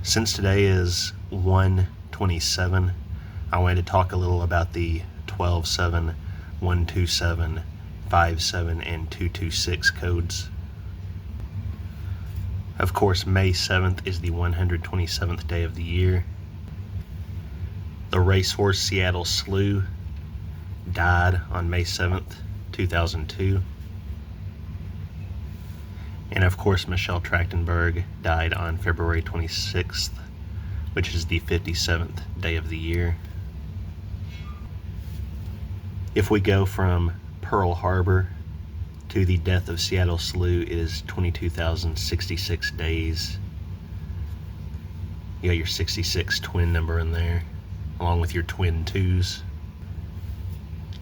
Since today is 1/27, I wanted to talk a little about the 12/7, 1/27, 5/7, and 2/26 codes. Of course, May 7th is the 127th day of the year. The racehorse Seattle Slew died on May 7th, 2002. And of course, Michelle Trachtenberg died on February 26th, which is the 57th day of the year. If we go from Pearl Harbor to the death of Seattle Slew, it is 22,066 days. You got your 66 twin number in there, along with your twin twos.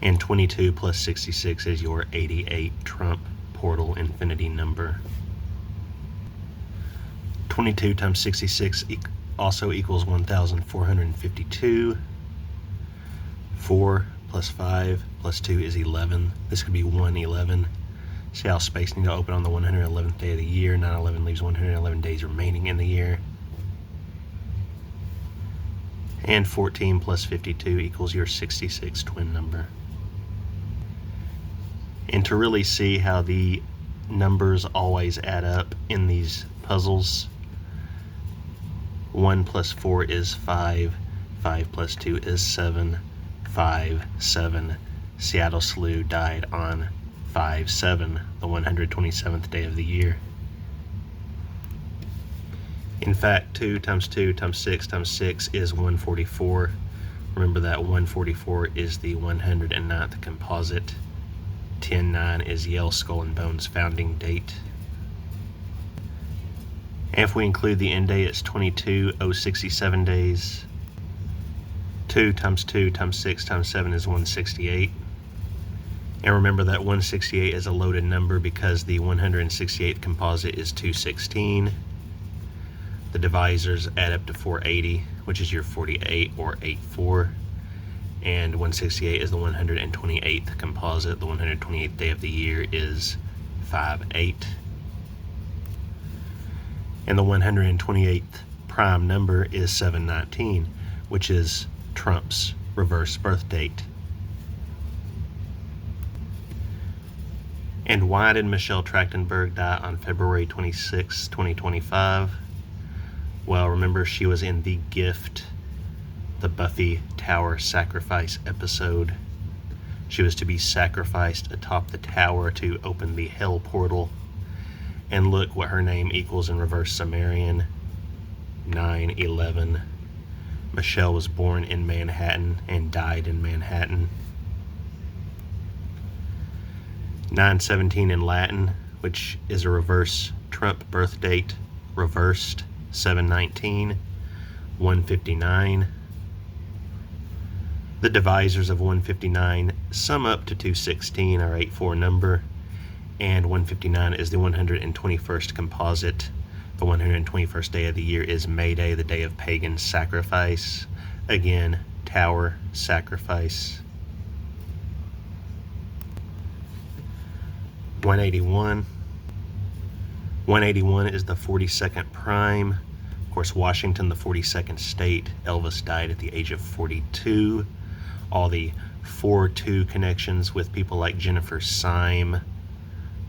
And 22 plus 66 is your 88 Trump Portal Infinity number. 22 times 66 also equals 1,452. 4 plus 5 plus 2 is 11. This could be 111. See how space needs to open on the 111th day of the year. 9/11 leaves 111 days remaining in the year. And 14 plus 52 equals your 66 twin number. And to really see how the numbers always add up in these puzzles, 1 plus 4 is 5, 5 plus 2 is 7, 5, 7. Seattle Slew died on 5/7, the 127th day of the year. In fact, 2 times 2 times 6 times 6 is 144. Remember that 144 is the 109th composite. 10/9 is Yale Skull and Bones founding date. And if we include the end day, it's 22,067 days. 2 times 2 times 6 times 7 is 168. And remember that 168 is a loaded number because the 168th composite is 216. The divisors add up to 480, which is your 48 or 84. And 168 is the 128th composite. The 128th day of the year is 5/8. And the 128th prime number is 719, which is Trump's reverse birth date. And why did Michelle Trachtenberg die on February 26, 2025? Well, remember, she was in The Gift, the Buffy Tower sacrifice episode. She was to be sacrificed atop the tower to open the hell portal. And look what her name equals in reverse Sumerian: 9/11. Michelle was born in Manhattan and died in Manhattan. 9/17 in Latin, which is a reverse Trump birth date, reversed 7/19, 159. The divisors of 159 sum up to 216, our 84 number, and 159 is the 121st composite. The 121st day of the year is May Day, the day of pagan sacrifice. Again, tower sacrifice. 181. 181 is the 42nd prime. Of course, Washington, the 42nd state. Elvis died at the age of 42. All the 4-2 connections with people like Jennifer Syme.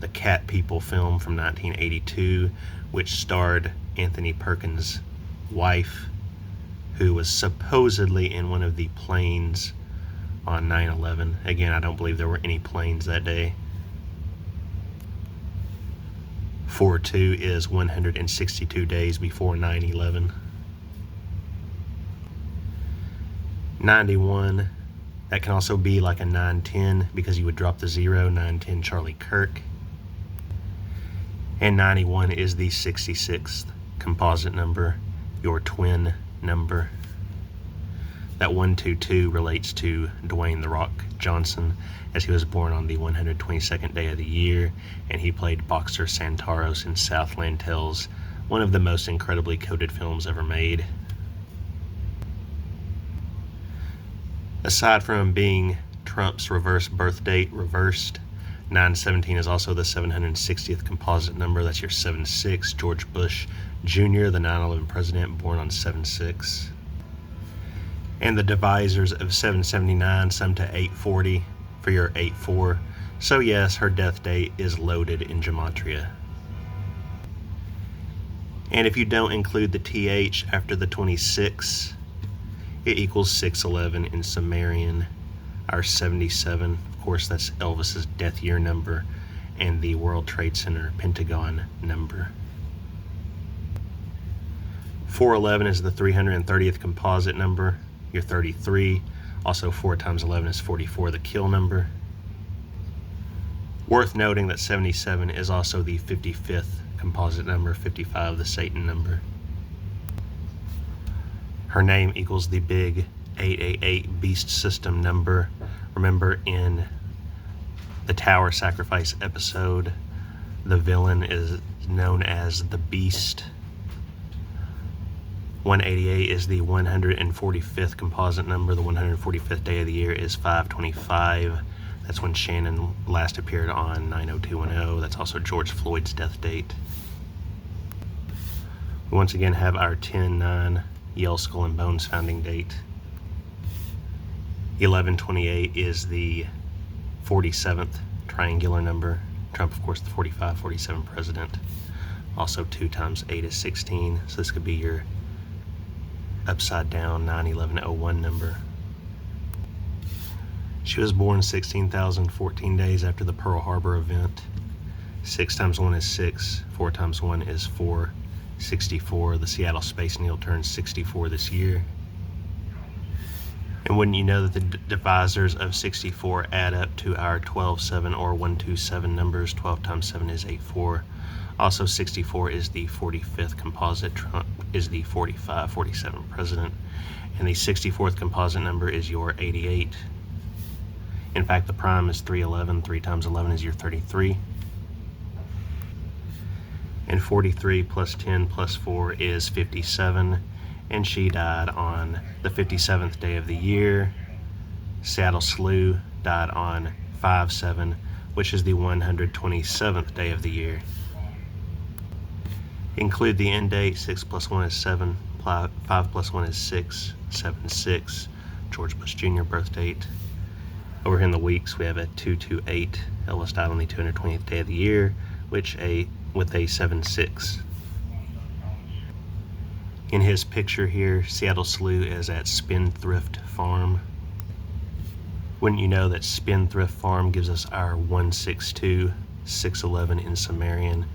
The Cat People film from 1982, which starred Anthony Perkins' wife, who was supposedly in one of the planes on 9/11. Again, I don't believe there were any planes that day. 4/2 is 162 days before 9/11. 91, that can also be like a 910 because you would drop the 0, 910 Charlie Kirk. And 91 is the 66th composite number, your twin number. That 122 relates to Dwayne "The Rock" Johnson, as he was born on the 122nd day of the year, and he played Boxer Santaros in Southland Tales, one of the most incredibly coded films ever made. Aside from being Trump's reverse birth date reversed, 917 is also the 760th composite number. That's your 7-6. George Bush Jr., the 9/11 president, born on 7-6. And the divisors of 779 sum to 840 for your 8-4. So yes, her death date is loaded in gematria. And if you don't include the TH after the 26, it equals 611 in Sumerian. Our 77, of course, that's Elvis's death year number and the World Trade Center Pentagon number. 411 is the 330th composite number, your 33. Also 4 times 11 is 44, the kill number. Worth noting that 77 is also the 55th composite number, 55 the Satan number. Her name equals the big 888 beast system number. Remember in the Tower Sacrifice episode, the villain is known as the Beast. 188 is the 145th composite number. The 145th day of the year is 5/25. That's when Shannon last appeared on 90210. That's also George Floyd's death date. We once again have our 10/9 Yale Skull and Bones founding date. 1128 is the 47th triangular number. Trump, of course, the 45-47 president. Also 2 times 8 is 16. So this could be your upside down 9/11/01 number. She was born 16,014 days after the Pearl Harbor event. 6 times 1 is 6. 4 times 1 is 4. 64. The Seattle Space Needle turns 64 this year. And wouldn't you know that the divisors of 64 add up to our 12-7 or 127 numbers. 12 times 7 is 84. Also 64 is the 45th composite. Trump is the 45-47 president. And the 64th composite number is your 88. In fact, the prime is 311. 3 times 11 is your 33. And 43 plus 10 plus 4 is 57. And she died on the 57th day of the year. Seattle Slew died on 5/7, which is the 127th day of the year. Include the end date. 6 plus 1 is 7. 5 plus 1 is 6. 7-6. George Bush Jr. birth date. Over here in the weeks, we have a 228. Elvis died on the 220th day of the year, with a 7-6. In his picture here, Seattle Slew is at Spendthrift Farm. Wouldn't you know that Spendthrift Farm gives us our 162, 611 in Sumerian.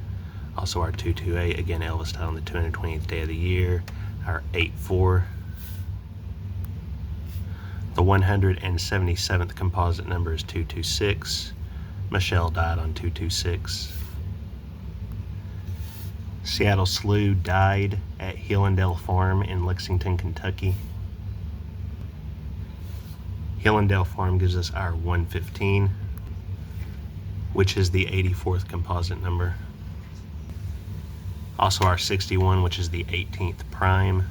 Also our 228, again Elvis died on the 220th day of the year. Our 84. The 177th composite number is 226. Michelle died on 226. Seattle Slew died at Hillendale Farm in Lexington, Kentucky. Hillendale Farm gives us our 115, which is the 84th composite number. Also our 61, which is the 18th prime.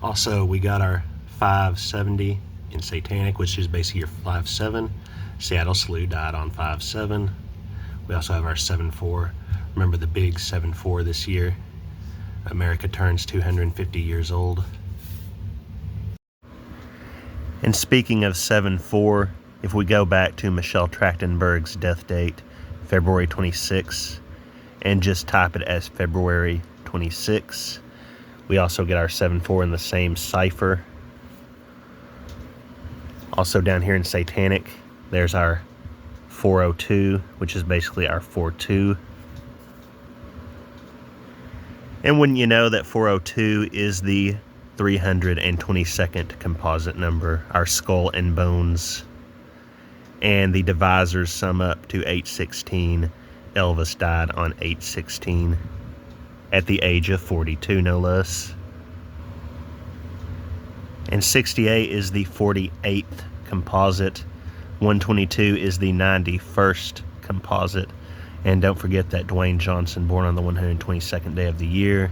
Also, we got our 570 in Satanic, which is basically your 5-7. Seattle Slew died on 5-7. We also have our 7-4. Remember the big 7-4 this year. America turns 250 years old. And speaking of 7-4, if we go back to Michelle Trachtenberg's death date, February 26, and just type it as February 26, we also get our 7-4 in the same cipher. Also down here in Satanic, there's our 402, which is basically our 4-2. And wouldn't you know that 402 is the 322nd composite number, our skull and bones. And the divisors sum up to 816. Elvis died on 816 at the age of 42, no less. And 68 is the 48th composite. 122 is the 91st composite. And don't forget that Dwayne Johnson, born on the 122nd day of the year.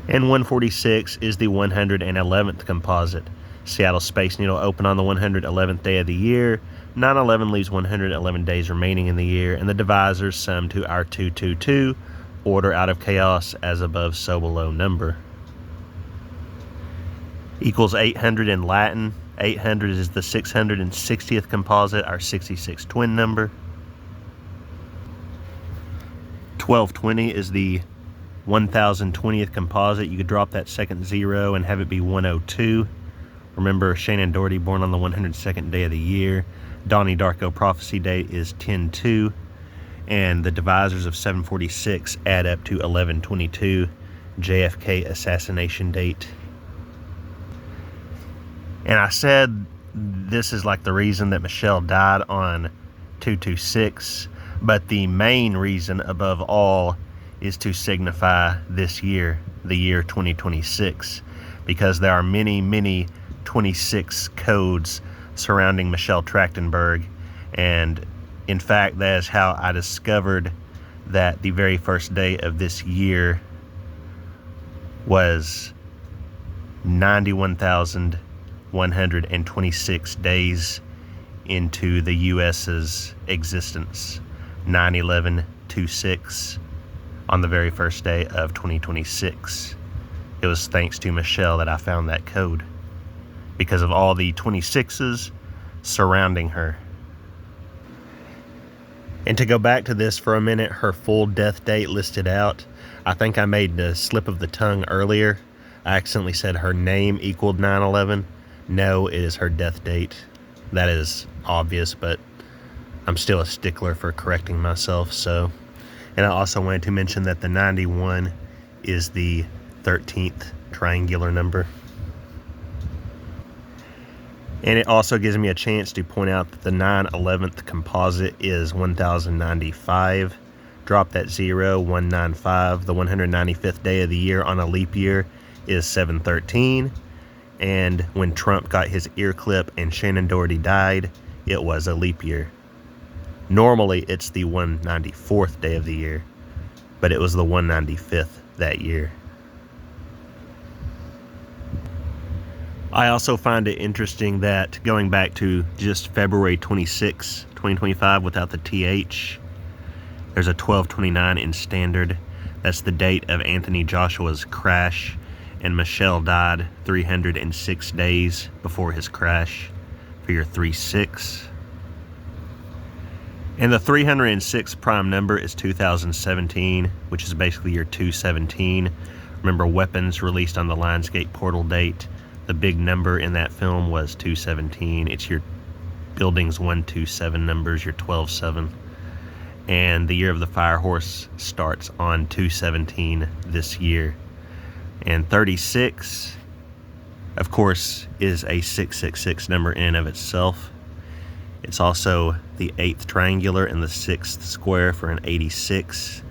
And 146 is the 111th composite. Seattle Space Needle opened on the 111th day of the year. 9/11 leaves 111 days remaining in the year, and the divisors sum to our 222, order out of chaos, as above so below number. Equals 800 in Latin. 800 is the 660th composite, our 66 twin number. 1220 is the 1020th composite. You could drop that second zero and have it be 102. Remember, Shannen Doherty born on the 102nd day of the year. Donnie Darko prophecy date is 10/2, and the divisors of 746 add up to 11/22, JFK assassination date. And I said this is like the reason that Michelle died on 226, but the main reason above all is to signify this year, the year 2026, because there are many 26 codes surrounding Michelle Trachtenberg, and in fact that is how I discovered that the very first day of this year was 91,126 days into the US's existence. 9/11/26 on the very first day of 2026. It was thanks to Michelle that I found that code, because of all the 26s surrounding her. And to go back to this for a minute, her full death date listed out. I think I made the slip of the tongue earlier. I accidentally said her name equaled 9/11. No, it is her death date. That is obvious, but I'm still a stickler for correcting myself. So, and I also wanted to mention that the 91 is the 13th triangular number. And it also gives me a chance to point out that the 9/11th composite is 1095. Drop that 0, 195. The 195th day of the year on a leap year is 7/13. And when Trump got his ear clip and Shannen Doherty died, it was a leap year. Normally it's the 194th day of the year, but it was the 195th that year. I also find it interesting that going back to just February 26, 2025 without the TH, there's a 1229 in standard. That's the date of Anthony Joshua's crash, and Michelle died 306 days before his crash for your 36. And the 306 prime number is 2017, which is basically your 217. Remember, Weapons released on the Lionsgate portal date. The big number in that film was 217. It's your Buildings 127 numbers, your 12-7. And the Year of the Fire Horse starts on 217 this year. And 36, of course, is a 666 number in and of itself. It's also the 8th triangular and the 6th square for an 86.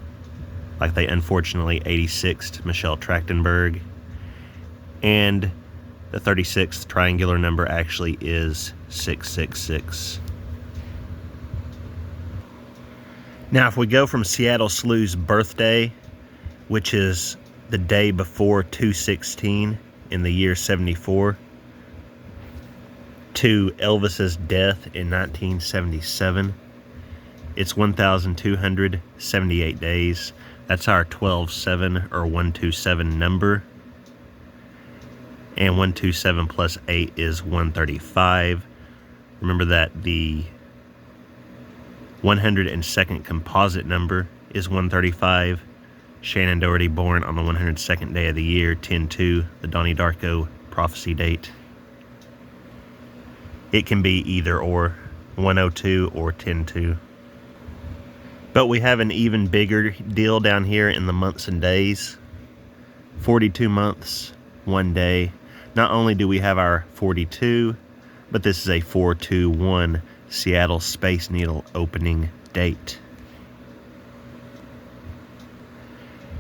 Like they unfortunately 86'd Michelle Trachtenberg. And the 36th triangular number actually is 666. Now, if we go from Seattle Slew's birthday, which is the day before 2/16 in the year 74, to Elvis's death in 1977, it's 1,278 days. That's our 12-7 or 127 number. And 127 plus 8 is 135. Remember that the 102nd composite number is 135. Shannen Doherty born on the 102nd day of the year, 10/2, the Donnie Darko prophecy date. It can be either or, 102 or 10/2. But we have an even bigger deal down here in the months and days. 42 months, 1 day. Not only do we have our 42, but this is a 4/2/1 Seattle Space Needle opening date.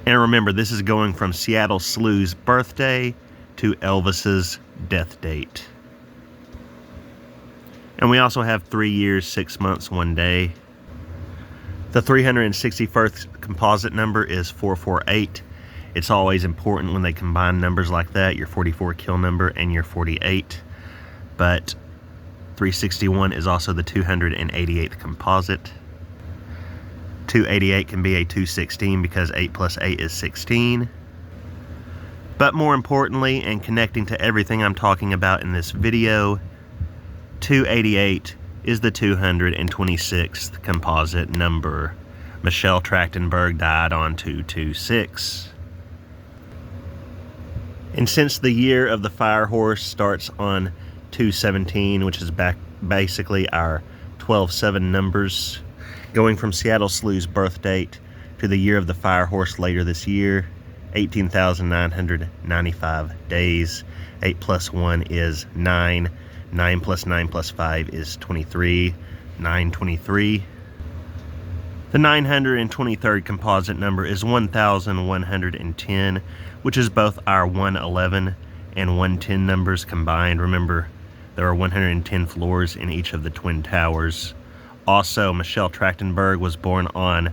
And remember, this is going from Seattle Slew's birthday to Elvis's death date. And we also have 3 years, 6 months, 1 day. The 361st composite number is 448. It's always important when they combine numbers like that, your 44 kill number and your 48. but 361 is also the 288th composite. 288 can be a 216 because 8 plus 8 is 16. But more importantly, and connecting to everything I'm talking about in this video, 288 is the 226th composite number. Michelle Trachtenberg died on 226. And since the year of the Fire Horse starts on 217, which is basically our 12-7 numbers, going from Seattle Slew's birth date to the year of the Fire Horse later this year, 18,995 days. 8 plus 1 is 9. 9 plus 9 plus 5 is 23. 923. The 923rd composite number is 1,110, which is both our 111 and 110 numbers combined. Remember, there are 110 floors in each of the Twin Towers. Also, Michelle Trachtenberg was born on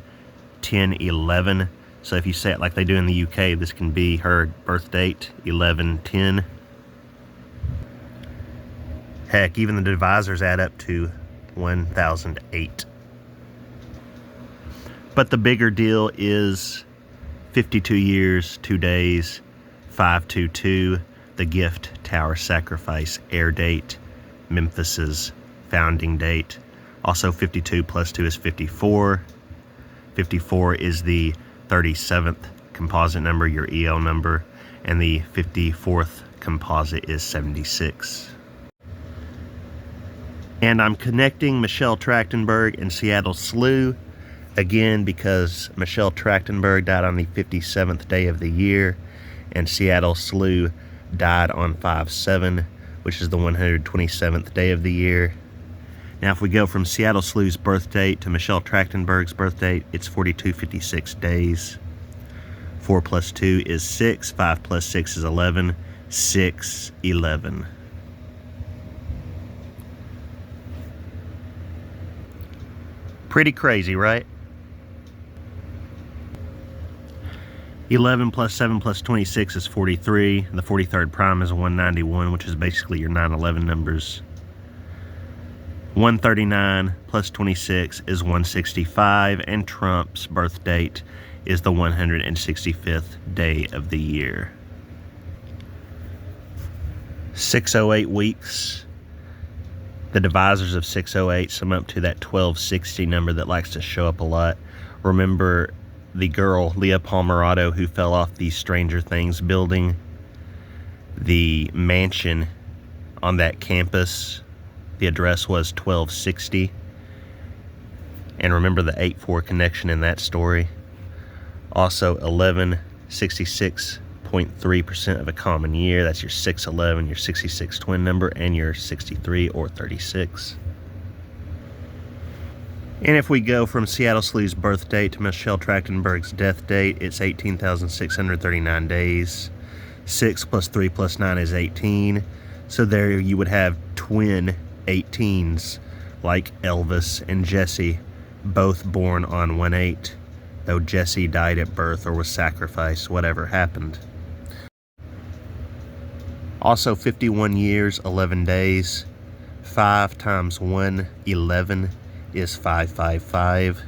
10/11. So if you say it like they do in the UK, this can be her birth date, 11/10. Heck, even the divisors add up to 1008. But the bigger deal is 52 years, 2 days, 522, the Gift Tower Sacrifice air date, Memphis's founding date. Also 52 plus 2 is 54. 54 is the 37th composite number, your EL number, and the 54th composite is 76. And I'm connecting Michelle Trachtenberg and Seattle Slew again because Michelle Trachtenberg died on the 57th day of the year, and Seattle Slew died on 5/7, which is the 127th day of the year. Now, if we go from Seattle Slew's birth date to Michelle Trachtenberg's birth date, it's 4256 days. 4 plus 2 is 6. 5 plus 6 is 11. 6/11. Pretty crazy, right? 11 plus 7 plus 26 is 43. The 43rd prime is 191, which is basically your 9/11 numbers. 139 plus 26 is 165, and Trump's birth date is the 165th day of the year. 608 weeks. The divisors of 608 sum up to that 1260 number that likes to show up a lot. Remember the girl, Leah Palmerado, who fell off the Stranger Things building? The mansion on that campus, the address was 1260. And remember the 8-4 connection in that story. Also 1166.3% of a common year. That's your 611, your 66 twin number, and your 63 or 36. And if we go from Seattle Slew's birth date to Michelle Trachtenberg's death date, it's 18,639 days. 6 plus 3 plus 9 is 18. So there you would have twin 18s like Elvis and Jesse, both born on 1/8, though Jesse died at birth or was sacrificed, whatever happened. Also 51 years, 11 days. 5 times 1, 11 is 555.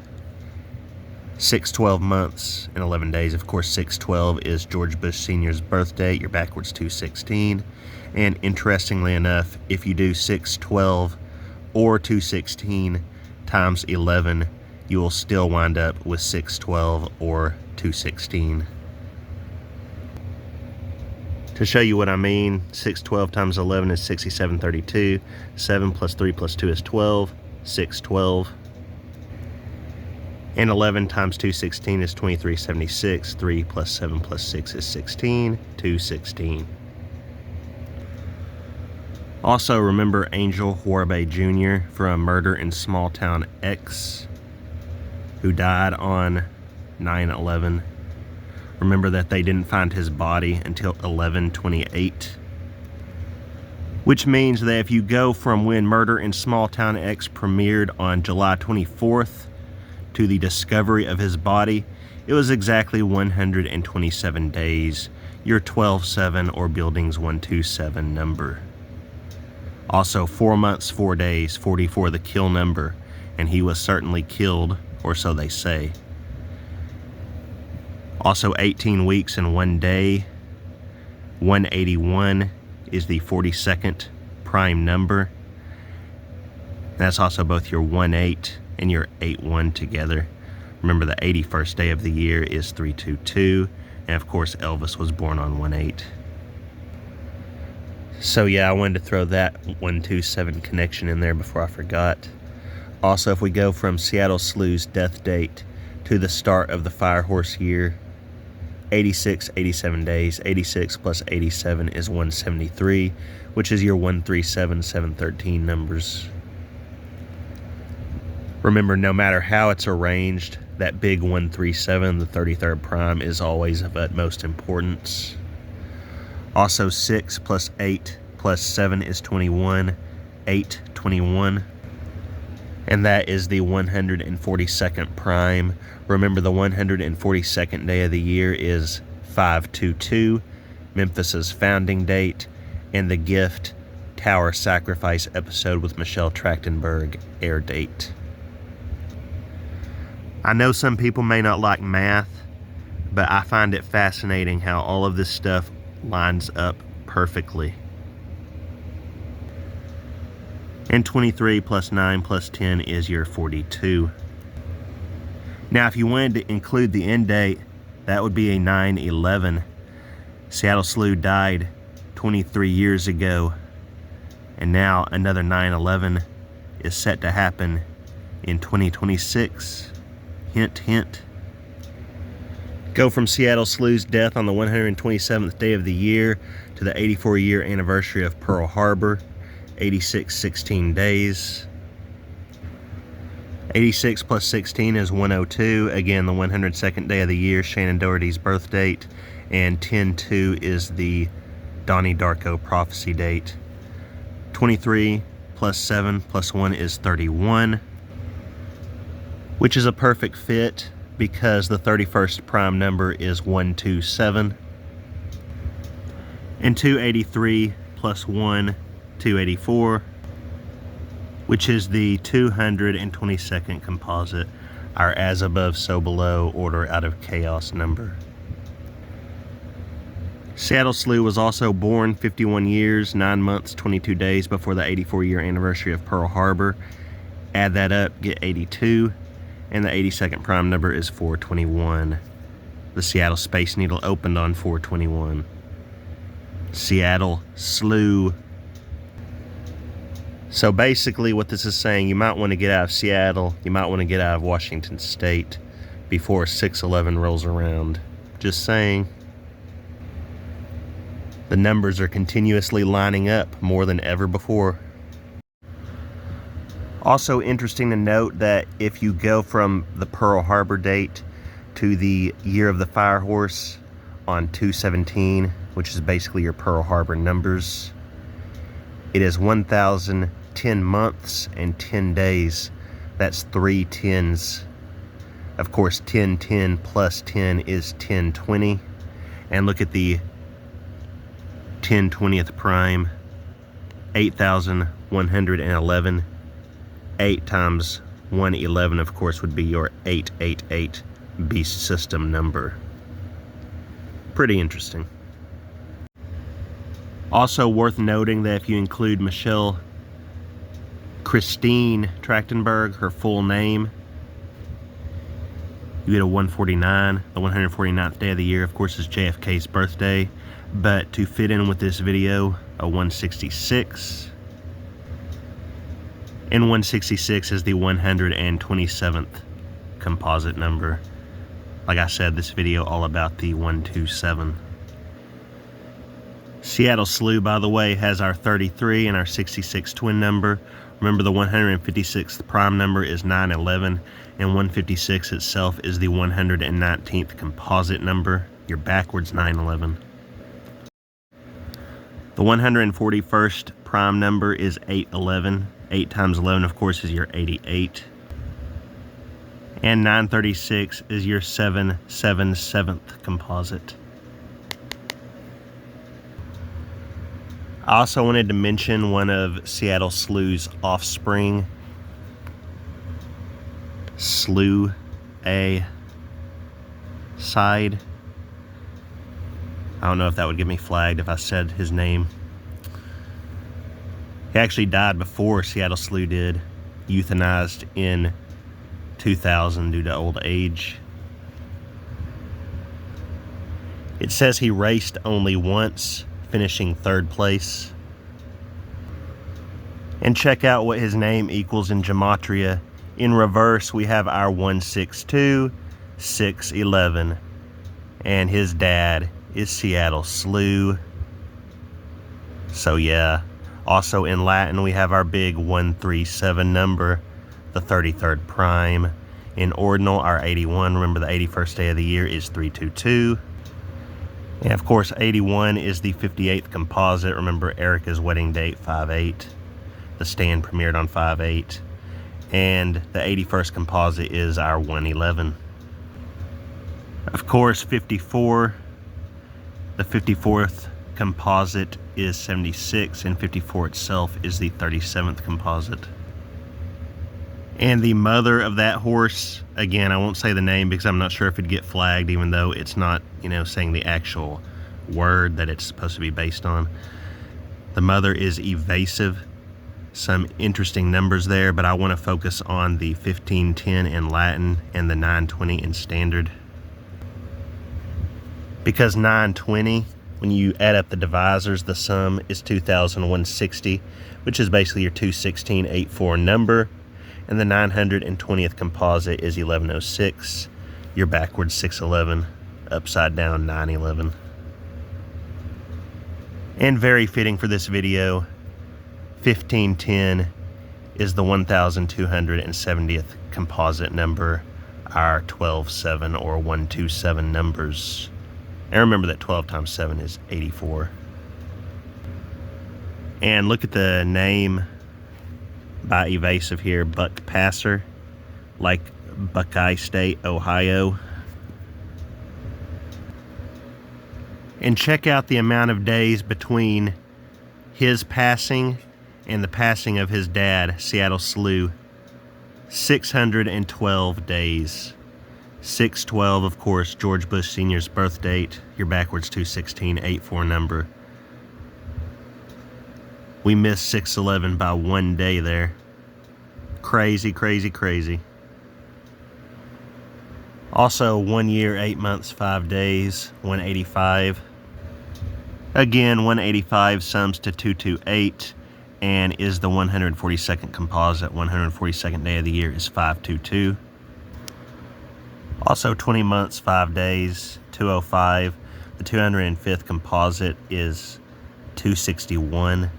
612 months and 11 days. Of course, 612 is George Bush Sr.'s birth date. You're backwards 216. And interestingly enough, if you do 612 or 216 times 11, you will still wind up with 612 or 216. To show you what I mean, 612 times 11 is 6732. 7 plus 3 plus 2 is 12. 612. And 11 times 216 is 2376. 3 plus 7 plus 6 is 16. 216. Also, remember Angel Huarbe Jr. from Murder in Small Town X, who died on 9/11. Remember that they didn't find his body until 11/28. Which means that if you go from when Murder in Small Town X premiered on July 24th to the discovery of his body, it was exactly 127 days, your 12/7 or Buildings 127 number. Also 4 months, 4 days, 44 the kill number, and he was certainly killed, or so they say. Also 18 weeks and 1 day. 181 is the 42nd prime number. That's also both your 1-8 and your 8-1 together. Remember, the 81st day of the year is 322, and of course Elvis was born on 1-8. So yeah, I wanted to throw that 127 connection in there before I forgot. Also, if we go from Seattle Slew's death date to the start of the Firehorse year, 86, 87 days. 86 plus 87 is 173, which is your 137, 713 numbers. Remember, no matter how it's arranged, that big 137, the 33rd prime, is always of utmost importance. Also, 6 plus 8 plus 7 is 21, 8, 21. And that is the 142nd prime. Remember, the 142nd day of the year is 522, Memphis's founding date, and the Gift Tower Sacrifice episode with Michelle Trachtenberg air date. I know some people may not like math, but I find it fascinating how all of this stuff lines up perfectly. And 23 plus 9 plus 10 is your 42. Now, if you wanted to include the end date, that would be a 9/11. Seattle Slew died 23 years ago, and now another 9/11 is set to happen in 2026. Hint, hint. Go from Seattle Slew's death on the 127th day of the year to the 84-year anniversary of Pearl Harbor. 86, 16 days. 86 plus 16 is 102. Again, the 102nd day of the year, Shannon Doherty's birth date. And 10-2 is the Donnie Darko prophecy date. 23 plus 7 plus 1 is 31, which is a perfect fit because the 31st prime number is 127. And 283 plus 1, 284, which is the 222nd composite, our as above so below order out of chaos number. Seattle Slew was also born 51 years, 9 months, 22 days before the 84-year anniversary of Pearl Harbor. Add that up, get 82, and the 82nd prime number is 421. The Seattle Space Needle opened on 421. Seattle Slew. So basically what this is saying, you might want to get out of Seattle, you might want to get out of Washington State before 6/11 rolls around. Just saying. The numbers are continuously lining up more than ever before. Also interesting to note that if you go from the Pearl Harbor date to the year of the Firehorse on 2/17, which is basically your Pearl Harbor numbers, it is 1,010 months and 10 days. That's 3 10s. Of course, 1010 plus 10 is 1020. And look at the 10/20th prime, 8,111. 8 times 111, of course, would be your 888 beast system number. Pretty interesting. Also worth noting that if you include Michelle Christine Trachtenberg, her full name, you get a 149. The 149th day of the year, of course, is JFK's birthday. But to fit in with this video, a 166. And 166 is the 127th composite number. Like I said, this video all about the 127. Seattle Slew, by the way, has our 33 and our 66 twin number. Remember, the 156th prime number is 911, and 156 itself is the 119th composite number, your backwards 911. The 141st prime number is 811. 8 times 11, of course, is your 88. And 936 is your 777th composite. I also wanted to mention one of Seattle Slew's offspring, Slew A Side. I don't know if that would get me flagged if I said his name. He actually died before Seattle Slew did, euthanized in 2000 due to old age. It says he raced only once, finishing 3rd place. And check out what his name equals in gematria. In reverse, we have our 162, 611. And his dad is Seattle Slew. So yeah. Also in Latin, we have our big 137 number, the 33rd prime. In ordinal, our 81, remember the 81st day of the year is 322. And of course, 81 is the 58th composite. Remember Erica's wedding date, 5/8. The stand premiered on 5/8. And the 81st composite is our 111. Of course, 54. The 54th composite is 76, and 54 itself is the 37th composite. And the mother of that horse, again, I won't say the name because I'm not sure if it'd get flagged, even though it's not, saying the actual word that it's supposed to be based on. The mother is Evasive. Some interesting numbers there, but I want to focus on the 1510 in Latin and the 920 in standard. Because 920, when you add up the divisors, the sum is 2,160, which is basically your 21684 number. And the 920th composite is 1106. You're backwards 611, upside down 911. And very fitting for this video, 1510 is the 1270th composite number, our 12-7 or 127 numbers. And remember that 12 times 7 is 84. And look at the name by Evasive here, Buck Passer, like Buckeye State, Ohio. And check out the amount of days between his passing and the passing of his dad, Seattle Slew. 612 days. 6/12, of course, George Bush Sr.'s birth date, your backwards 21684 number. We missed 6/11 by 1 day there. Crazy, crazy, crazy. Also, 1 year, 8 months, 5 days, 185. Again, 185 sums to 228 and is the 142nd composite. 142nd day of the year is 522. Also, 20 months, 5 days, 205. The 205th composite is 261,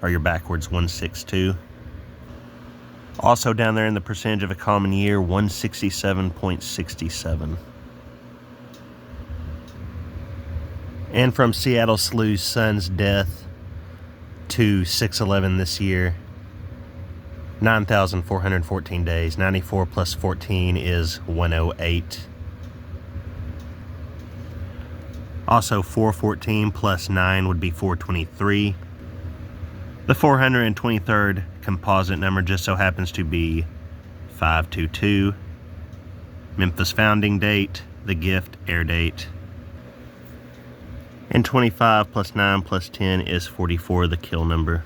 or your backwards 162. Also down there in the percentage of a common year, 167.67. And from Seattle Slew's son's death to 6/11 this year, 9,414 days. 94 plus 14 is 108. Also, 414 plus 9 would be 423. The 423rd composite number just so happens to be 522. Memphis founding date, the gift air date. And 25 plus 9 plus 10 is 44, the kill number.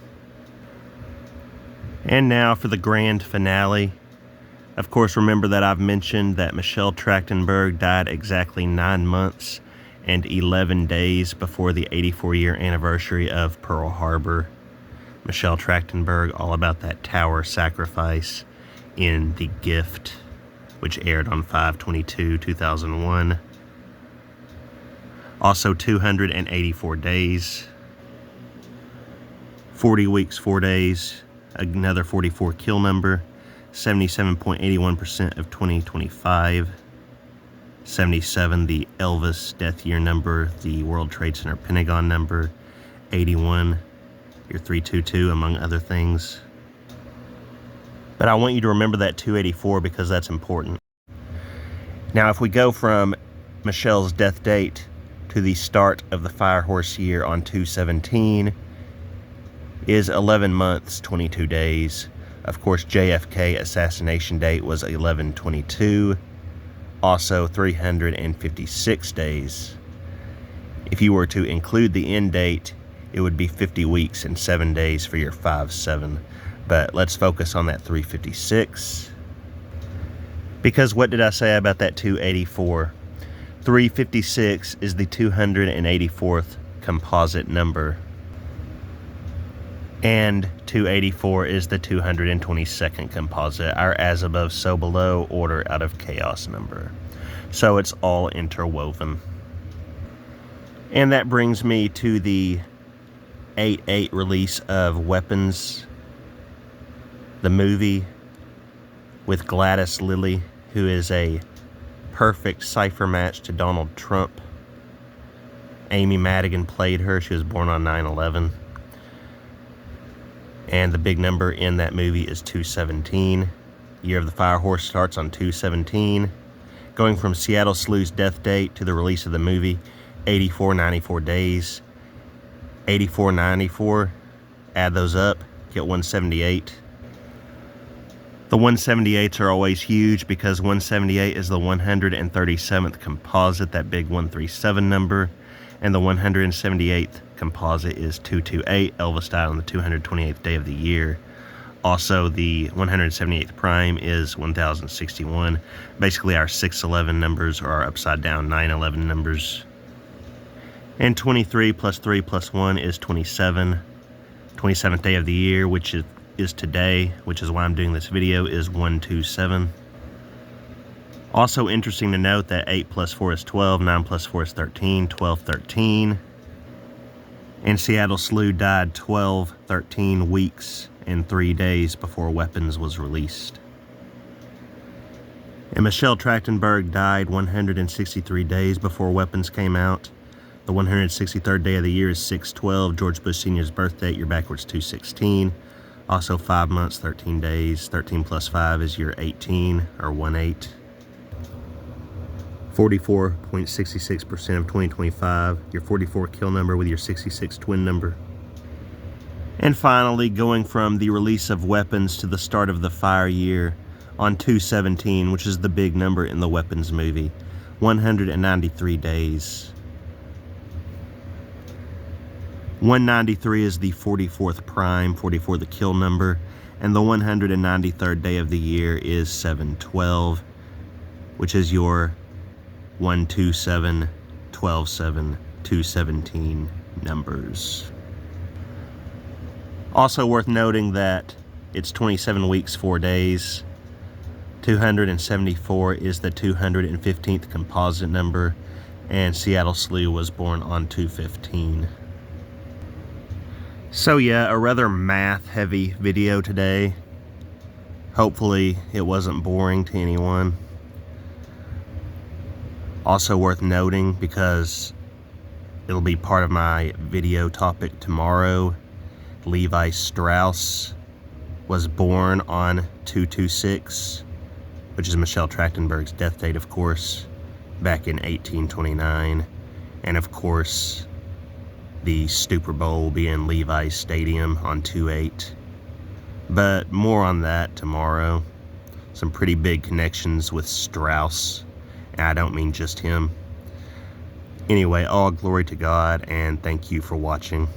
And now for the grand finale. Of course, remember that I've mentioned that Michelle Trachtenberg died exactly 9 months and 11 days before the 84-year anniversary of Pearl Harbor. Michelle Trachtenberg, all about that tower sacrifice in The Gift, which aired on 5/22/2001. Also 284 days, 40 weeks, 4 days, another 44 kill number, 77.81% of 2025, 77 the Elvis death year number, the World Trade Center Pentagon number, 81 your 322, among other things. But I want you to remember that 284 because that's important. Now, if we go from Michelle's death date to the start of the Firehorse year on 2/17, is 11 months, 22 days. Of course, JFK assassination date was 11/22, also 356 days. If you were to include the end date, it would be 50 weeks and 7 days for your 5/7. But let's focus on that 356. Because what did I say about that 284? 356 is the 284th composite number. And 284 is the 222nd composite, our as above, so below, order out of chaos number. So it's all interwoven. And that brings me to the 8/8 release of Weapons, the movie, with Gladys Lilly, who is a perfect cipher match to Donald Trump. Amy Madigan played her. She was born on 9/11. And the big number in that movie is 217. Year of the Fire Horse starts on 217. Going from Seattle Slew's death date to the release of the movie, 8494 days. 8494, add those up, get 178. The 178s are always huge because 178 is the 137th composite, that big 137 number. And the 178th composite is 228, Elvis died on the 228th day of the year. Also, the 178th prime is 1061. Basically, our 611 numbers are our upside down 911 numbers. And 23 plus 3 plus 1 is 27. 27th day of the year, which is today, which is why I'm doing this video, is 127. Also interesting to note that 8 plus 4 is 12, 9 plus 4 is 13, 12/13. And Seattle Slew died 12/13 weeks and 3 days before Weapons was released. And Michelle Trachtenberg died 163 days before Weapons came out. The 163rd day of the year is 6/12, George Bush Sr.'s birth date, you're backwards 216. Also 5 months, 13 days. 13 plus 5 is your 18, or 18. 44.66% of 2025, your 44 kill number with your 66 twin number. And finally, going from the release of Weapons to the start of the fire year on 217, which is the big number in the Weapons movie, 193 days. 193 is the 44th prime, 44 the kill number, and the 193rd day of the year is 7/12, which is your 127, 12/7, 217 numbers. Also worth noting that it's 27 weeks, 4 days. 274 is the 215th composite number, and Seattle Slew was born on 215. So yeah, a rather math-heavy video today. Hopefully it wasn't boring to anyone. Also worth noting, because it'll be part of my video topic tomorrow, Levi Strauss was born on 226, which is Michelle Trachtenberg's death date, of course, back in 1829. And of course, the Super Bowl will be in Levi's Stadium on 2/8. But more on that tomorrow. Some pretty big connections with Strauss. And I don't mean just him. Anyway, all glory to God, and thank you for watching.